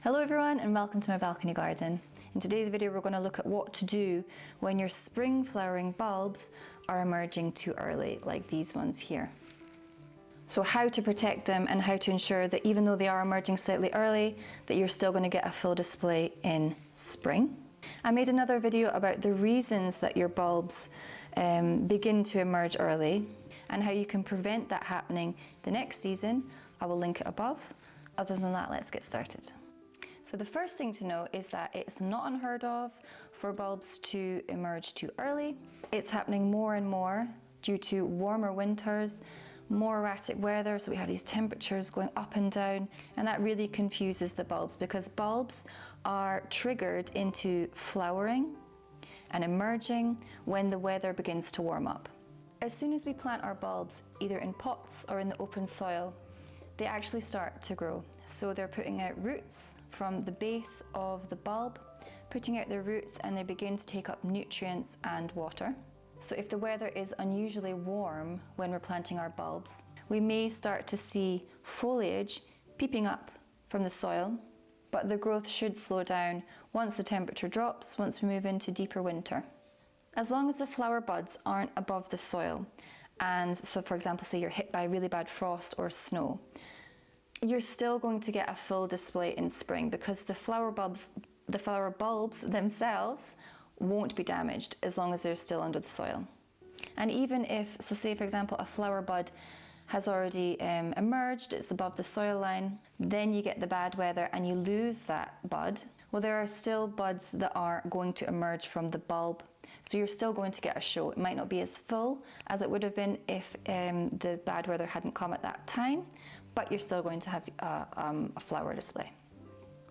Hello everyone and welcome to my balcony garden. In today's video we're going to look at what to do when your spring flowering bulbs are emerging too early, like these ones here. So how to protect them and how to ensure that even though they are emerging slightly early, that you're still going to get a full display in spring. I made another video about the reasons that your bulbs begin to emerge early and how you can prevent that happening the next season. I will link it above. Other than that, let's get started. So the first thing to know is that it's not unheard of for bulbs to emerge too early. It's happening more and more due to warmer winters, more erratic weather, so we have these temperatures going up and down, and that really confuses the bulbs because bulbs are triggered into flowering and emerging when the weather begins to warm up. As soon as we plant our bulbs, either in pots or in the open soil, they actually start to grow. So they're putting out roots from the base of the bulb, putting out their roots, and they begin to take up nutrients and water. So if the weather is unusually warm when we're planting our bulbs, we may start to see foliage peeping up from the soil, but the growth should slow down once the temperature drops, once we move into deeper winter. As long as the flower buds aren't above the soil, and so for example, say you're hit by really bad frost or snow, you're still going to get a full display in spring because the flower bulbs themselves won't be damaged as long as they're still under the soil. And even if, so say for example, a flower bud has already emerged, it's above the soil line, then you get the bad weather and you lose that bud, well, there are still buds that are going to emerge from the bulb. So you're still going to get a show. It might not be as full as it would have been if the bad weather hadn't come at that time, but you're still going to have a flower display.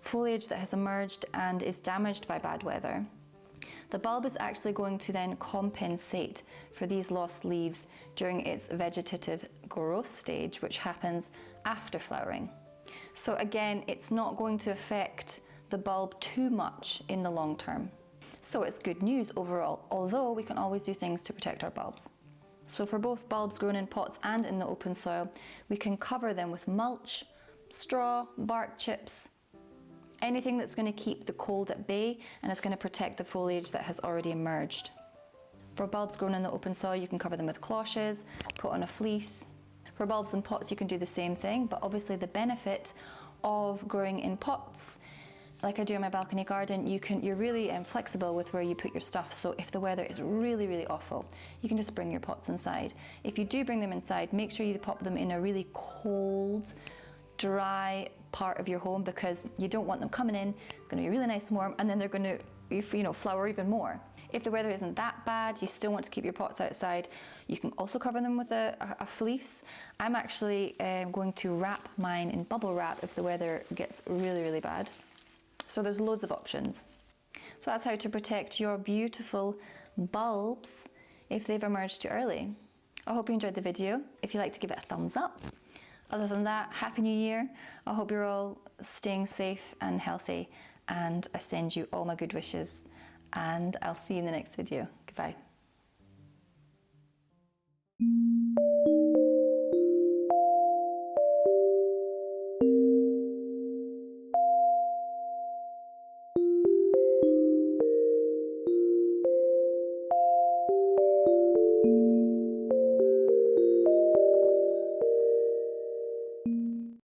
Foliage that has emerged and is damaged by bad weather, the bulb is actually going to then compensate for these lost leaves during its vegetative growth stage, which happens after flowering. So again, it's not going to affect the bulb too much in the long term. So it's good news overall, although we can always do things to protect our bulbs. So for both bulbs grown in pots and in the open soil, we can cover them with mulch, straw, bark chips, anything that's going to keep the cold at bay and is going to protect the foliage that has already emerged. For bulbs grown in the open soil, you can cover them with cloches, put on a fleece. For bulbs in pots, you can do the same thing, but obviously the benefit of growing in pots, like I do in my balcony garden, you're really flexible with where you put your stuff. So if the weather is really, really awful, you can just bring your pots inside. If you do bring them inside, make sure you pop them in a really cold, dry part of your home because you don't want them coming in. It's going to be really nice and warm, and then they're going to flower even more. If the weather isn't that bad, you still want to keep your pots outside, you can also cover them with a fleece. I'm actually going to wrap mine in bubble wrap if the weather gets really, really bad. So there's loads of options. So that's how to protect your beautiful bulbs if they've emerged too early. I hope you enjoyed the video. If you like to give it a thumbs up. Other than that, Happy New Year. I hope you're all staying safe and healthy, and I send you all my good wishes, and I'll see you in the next video. Goodbye.